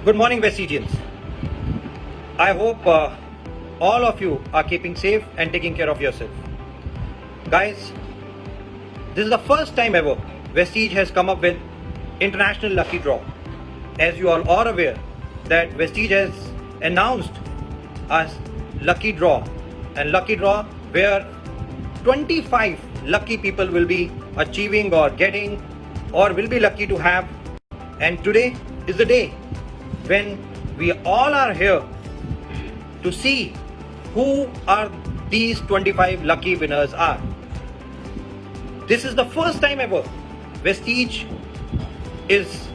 Good morning, Vestigians. I hope all of you are keeping safe and taking care of yourself. Guys, this is the first time ever Vestige has come up with International Lucky Draw. As you all are aware that Vestige has announced a lucky draw, and lucky draw where 25 lucky people will be achieving or getting or will be lucky to have. And today is the day when we all are here to see who are these 25 lucky winners are. This is the first time ever Vestige is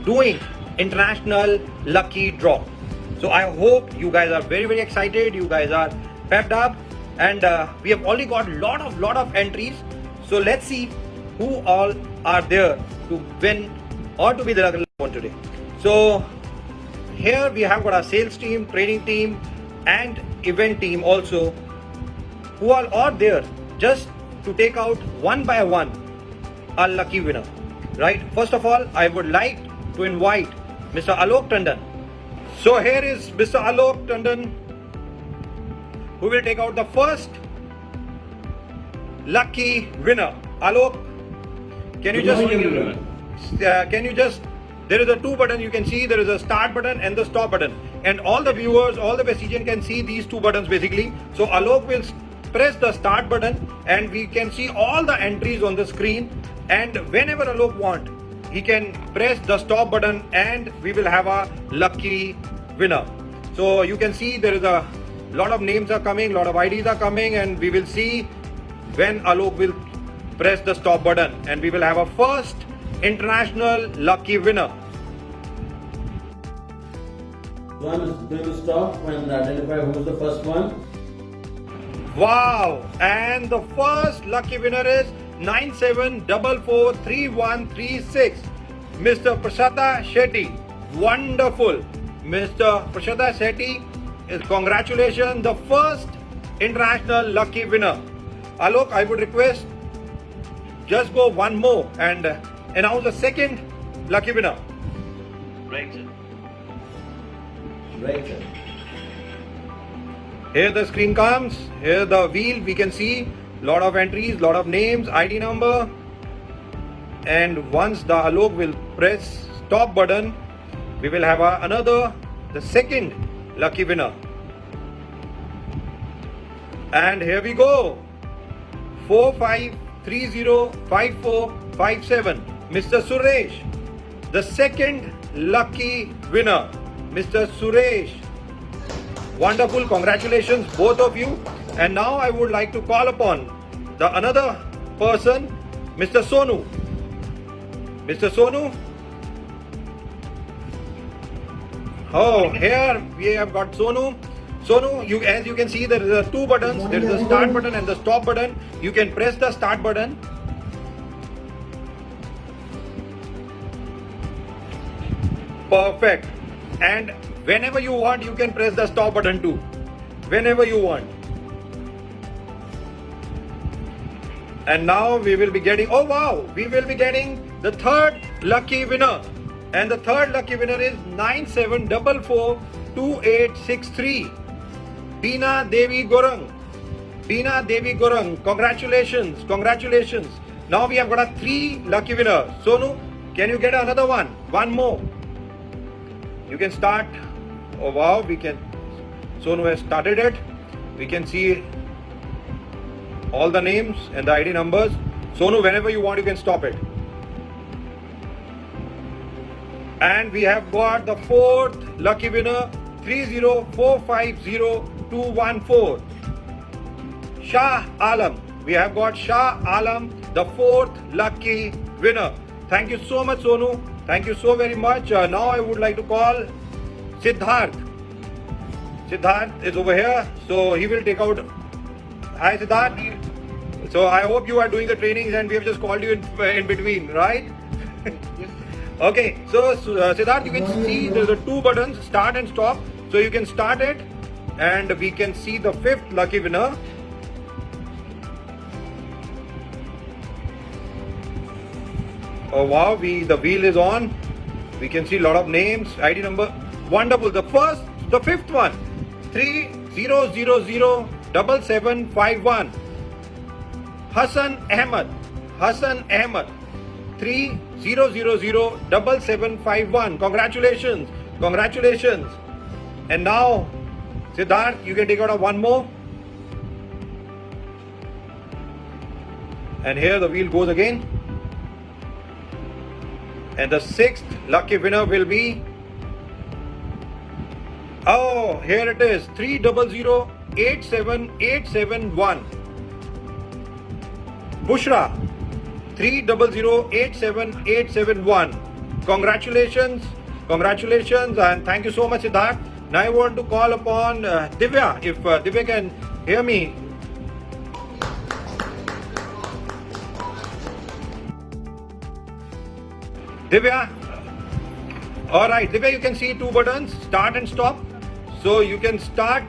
doing International Lucky Draw. So I hope you guys are very excited, you guys are pepped up, and we have already got lot of entries. So let's see who all are there to win or to be the lucky one today. So here we have got our sales team, training team and event team also, who all are there just to take out one by one a lucky winner, right? First of all, I would like to invite Mr. Alok Tandon. So here is Mr. Alok Tandon, who will take out the first lucky winner. Alok, can you just there is a two button, you can see there is a start button and the stop button, and all the viewers, all the Vestigians can see these two buttons basically. So Alok will press the start button and we can see all the entries on the screen, and whenever Alok want, he can press the stop button and we will have a lucky winner. So you can see there is a lot of names are coming, lot of IDs are coming, and we will see when Alok will press the stop button and we will have a first international lucky winner. One is going to stop and identify who is the first one. Wow! And the first lucky winner is 97443136, Mr. Prashada Shetty. Wonderful, Mr. Prashada Shetty. Congratulations, the first international lucky winner. Alok, I would request just go one more and announce the second lucky winner. Right, sir. Right, sir. Here the screen comes, here the wheel, we can see lot of entries, lot of names, ID number, and once the Alok will press stop button, we will have the second lucky winner. And here we go, 45305457, Mr. Suresh, the second lucky winner, Mr. Suresh. Wonderful, congratulations both of you. And now I would like to call upon the another person, Mr. Sonu. Mr. Sonu. Oh, here we have got Sonu. Sonu, as you can see, there is two buttons. There is a start button and the stop button. You can press the start button. Perfect. And whenever you want, you can press the stop button too. Whenever you want. And now we will be getting, oh wow, we will be getting the third lucky winner. And the third lucky winner is 97442863, Beena Devi Gorang. Beena Devi Gorang, congratulations. Now we have got a three lucky winners. Sonu, can you get another one? One more. You can start. Oh wow, Sonu has started it. We can see all the names and the ID numbers. Sonu, whenever you want, you can stop it. And we have got the fourth lucky winner, 3045014, Shah Alam. We have got Shah Alam, the fourth lucky winner. Thank you so much, Sonu. Thank you so very much. Now I would like to call Siddharth. Siddharth is over here, so he will take out. Hi Siddharth. So I hope you are doing the trainings and we have just called you in between, right? Okay, so Siddharth, you can see there's the two buttons, start and stop. So you can start it and we can see the fifth lucky winner. Oh wow, the wheel is on. We can see a lot of names, ID number. Wonderful. The fifth one. 30007751. Hassan Ahmed. 30007751. Congratulations. And now, Siddharth, you can take out one more. And here the wheel goes again. And the sixth lucky winner will be, oh, here it is, 30087871. Bushra, 30087871. Congratulations, and thank you so much, Siddharth. Now I want to call upon Divya, if Divya can hear me. Divya, alright, Divya, you can see two buttons, start and stop. So you can start.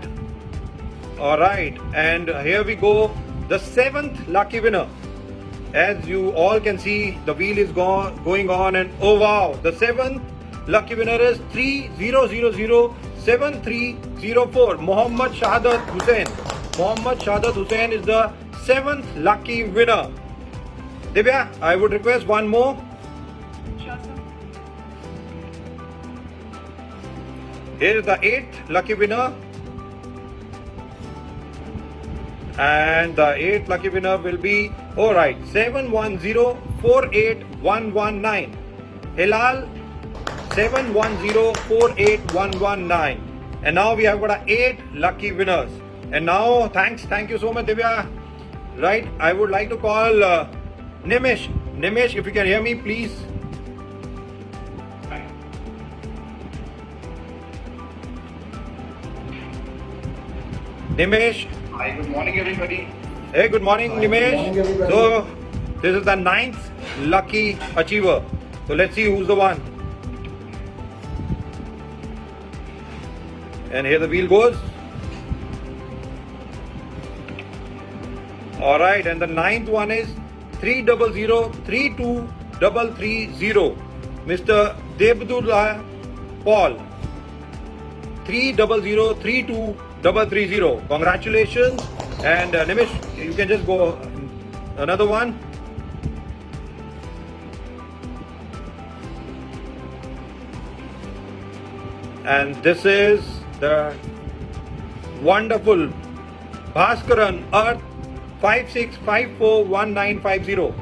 Alright, and here we go, the seventh lucky winner. As you all can see, the wheel is going on, and oh wow, the seventh lucky winner is 30007304. Mohammad Shahadat Hussain. Mohammad Shahadat Hussain is the seventh lucky winner. Divya, I would request one more. Here is the eighth lucky winner. And the eighth lucky winner will be, alright, 71048119. Hilal, 71048119. And now we have got 8 lucky winners. And now, thank you so much, Divya. Right, I would like to call Nimish. Nimish, if you can hear me, please. Nimesh. Hi, good morning everybody. Hey, good morning, Nimesh. So, this is the 9th lucky achiever. So, let's see who's the one. And here the wheel goes. Alright, and the 9th one is 300323330. Mr. Debdullah Paul. 300323330. Congratulations. And Nimish, you can just go another one. And this is the wonderful Bhaskaran Earth 56541950.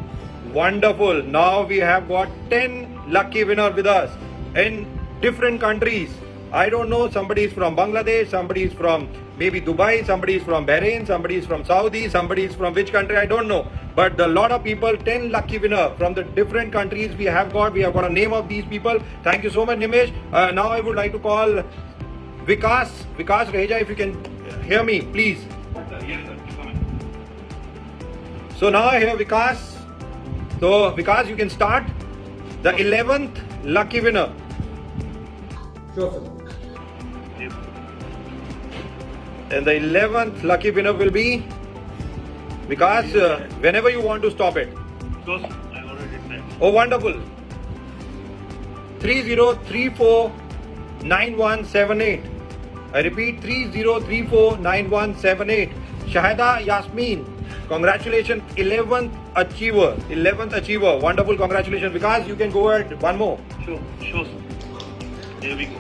Wonderful. Now we have got 10 lucky winners with us in different countries. I don't know, somebody is from Bangladesh, somebody is from maybe Dubai, somebody is from Bahrain, somebody is from Saudi, somebody is from which country, I don't know. But a lot of people, 10 lucky winner from the different countries we have got a name of these people. Thank you so much, Nimesh. Now I would like to call Vikas Reja, if you can hear me, please. Yes, sir. So now I hear Vikas. So Vikas, you can start. The 11th lucky winner. Sure, sir. And the 11th lucky winner will be Vikas. Whenever you want to stop it. Because I already said. Oh, wonderful. 30349178. I repeat, 30349178. Shahada Yasmin. Congratulations, 11th achiever. 11th achiever. Wonderful, congratulations. Vikas, you can go ahead. One more. Sure, sir. Here we go.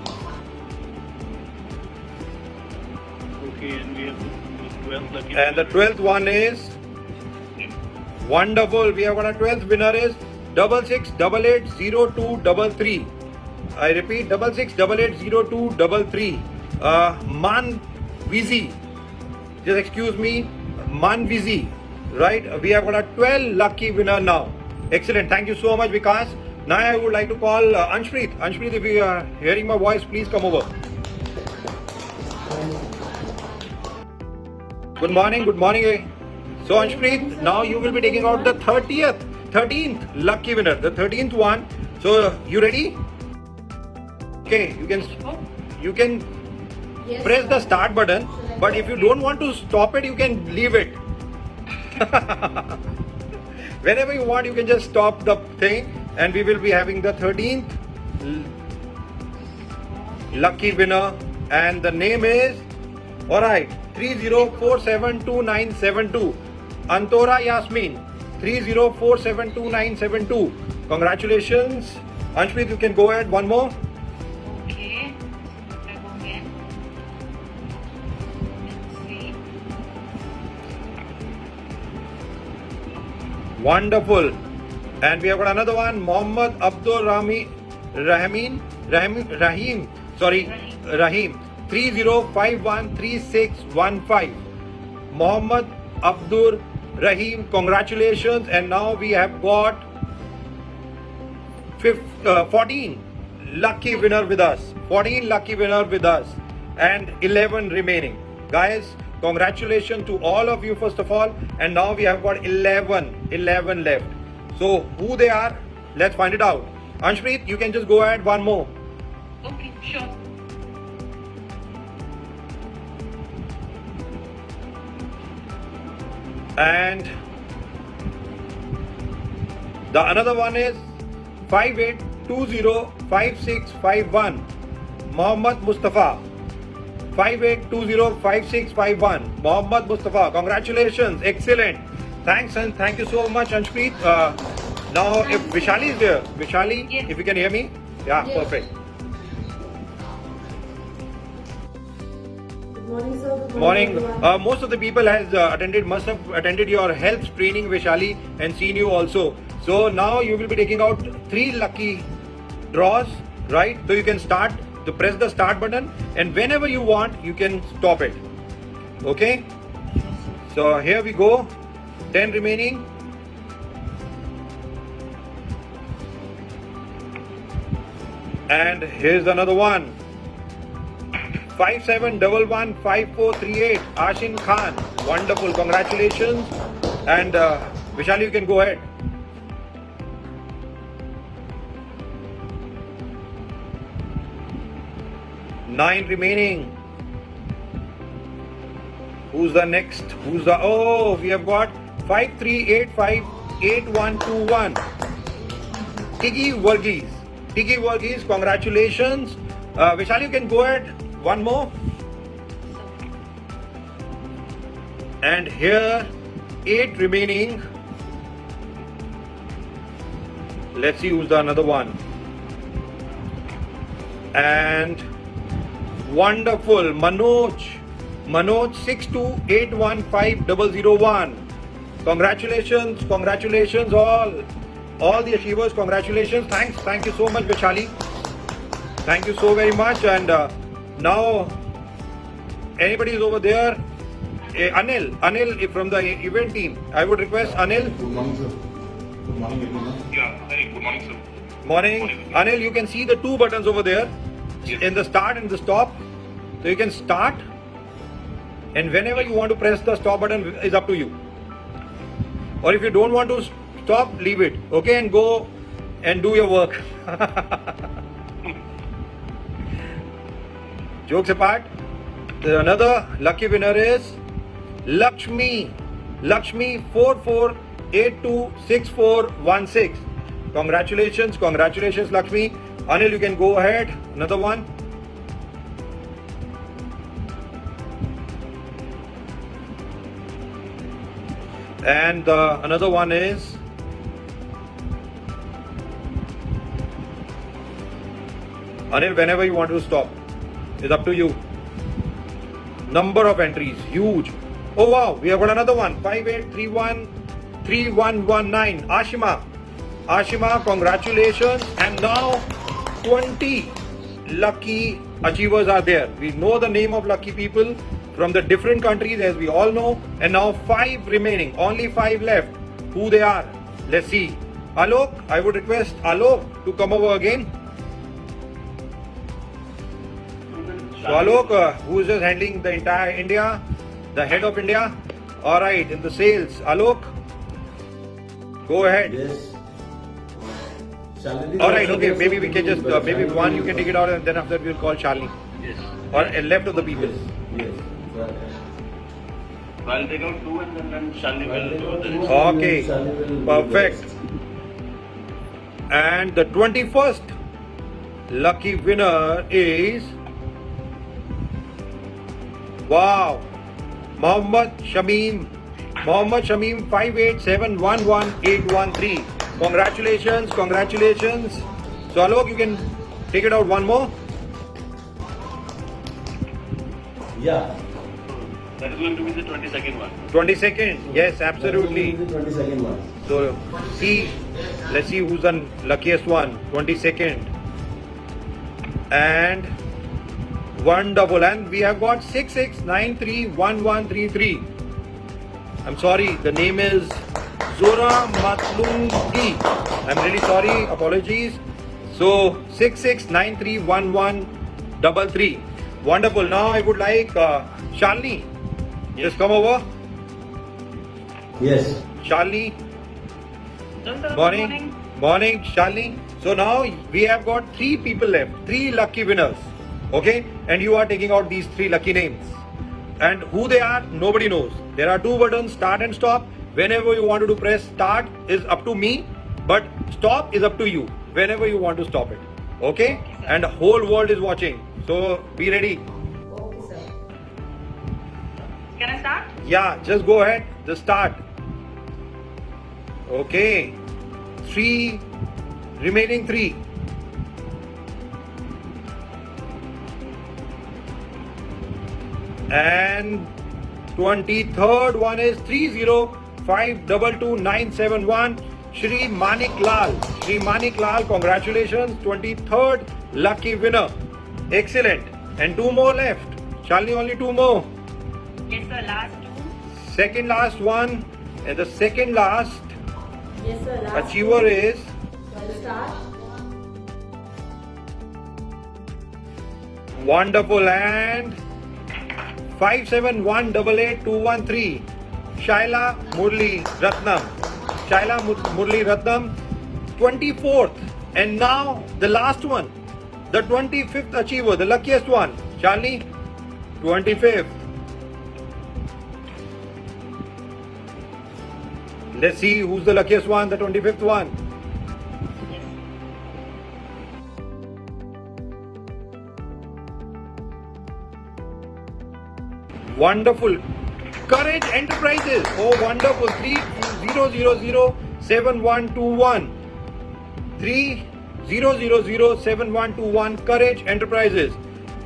Okay, and we have the 12th lucky. And the 12th one is wonderful. We have got a 12th winner is 66880233. I repeat, 66880233. Man Vizi. Just excuse me, Man Vizi. Right? We have got a 12 lucky winner now. Excellent. Thank you so much, Vikas. Now I would like to call Anshpreet. Anshpreet, if you are hearing my voice, please come over. Good morning. So Anshpreet, now you will be taking out the 13th lucky winner, the 13th one. So you ready? Okay, you can Yes, press sir. the start button, but if you don't want to stop it, you can leave it. Whenever you want, you can just stop the thing, and we will be having the 13th lucky winner, and the name is, alright, 30472972. Antora Yasmin, 30472972. Congratulations. Anshpreet, you can go ahead. One more. Okay. I go again. Let's see. Wonderful. And we have got another one, Mohammad Abdul Rahim, 30513615. Mohammad Abdul Rahim, congratulations. And now we have got 14 lucky winner with us. 14 lucky winner with us. And 11 remaining. Guys, congratulations to all of you first of all. And now we have got 11 left. So who they are, let's find it out. Anshpreet, you can just go ahead one more. Okay, sure. And the another one is 58205651. Mohammad Mustafa. 58205651. Mohammad Mustafa. Congratulations. Excellent. Thanks and thank you so much, Anshpreet. Now, if Vishali is there, Vishali, Yes. if you can hear me, yeah, Yes. perfect. Good morning, sir. Good Morning. everyone. Most of the people must have attended your health training, Vishali, and seen you also. So now you will be taking out 3 lucky draws, right? So you can start to press the start button, and whenever you want, you can stop it. Okay? So here we go. 10 remaining. And here's another one. 57115438. Ashin Khan. Wonderful. Congratulations. And Vishali, you can go ahead. Nine remaining. Who's the next? Oh, we have got 53858121. Tiggy Varghese. Tiggy Varghese, congratulations. Vishali, you can go ahead. One more. And here, 8 remaining. Let's see who's the another one. And wonderful, Manoj 6281501. Congratulations all the achievers. Congratulations. Thank you so much, Vishali. Thank you so very much. And now anybody is over there, Anil from the event team, I would request Anil. Good morning, sir. Good morning, everyone. Yeah, very good morning, sir. Morning. Anil, you can see the 2 buttons over there, Yes. in the start and the stop. So you can start, and whenever you want to press the stop button is up to you. Or if you don't want to stop, leave it. Okay, and go and do your work. Jokes apart, another lucky winner is Lakshmi 44826416. Congratulations, Lakshmi. Anil, you can go ahead. Another one. And another one is Anil, whenever you want to stop, it's up to you. Number of entries, huge. Oh wow, we have got another one. 58313119. Ashima, congratulations. And now 20 lucky achievers are there. We know the name of lucky people from the different countries, as we all know. And now 5 remaining, only 5 left. Who they are? Let's see. Alok, I would request Alok to come over again. So Alok, who is just handling the entire India, the head of India. Alright, in the sales. Alok, go ahead. Yes. Alright, okay, maybe we can just, maybe one you can take it out, and then after we'll call Charlie. Yes. Or left of the people. Yes. I'll take out 2 and then Shalini will do the rest. Okay, perfect. And the 21st lucky winner is Wow. Mohammed Shamim 58711813. Congratulations. So Alok, you can take it out one more. Yeah. That is going to be the 22nd one. 22nd. Yes, absolutely. That will be the 22nd one. So let's see who's the luckiest one. 22nd. And wonderful. And we have got 66931133. I'm sorry, the name is Zora Matlungi. I'm really sorry, apologies. So 66931133. Wonderful. Now I would like Shalini. Just come over. Yes. Shalini. Good Morning, Shalini. So now we have got 3 people left, 3 lucky winners. Okay, and you are taking out these 3 lucky names. And who they are, nobody knows. There are 2 buttons, start and stop. Whenever you want to press start is up to me, but stop is up to you. Whenever you want to stop it. Okay, and the whole world is watching. So be ready. Can I start? Yeah, just go ahead. Just start. Okay. 3 remaining 3. And 23rd one is 305222971. Shri Manik Lal. Shri Manik Lal, congratulations. 23rd lucky winner. Excellent. And 2 more left. Shalini, only 2 more. Yes, sir. Last 2. Second last one. And the second last Yes, sir. Last achiever is Well, start. wonderful, and 57188213. Shaila Murli Ratnam. Shaila Murli Ratnam, 24th. And now the last one, the 25th achiever, the luckiest one. Shalini, 25th. Let's see who's the luckiest one, the 25th one. Yes. Wonderful. Courage Enterprises. Oh, wonderful. 30007121. 30007121. Courage Enterprises.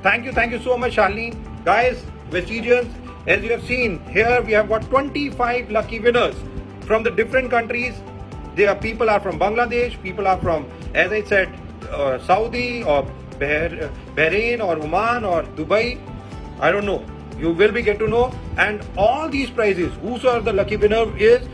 Thank you so much, Shalini. Guys, Vestigians, as you have seen, here we have got 25 lucky winners from the different countries. People are from Bangladesh, people are from, as I said, Saudi or Bahrain or Oman or Dubai. I don't know. You will be get to know. And all these prizes, whosoever the lucky winner is,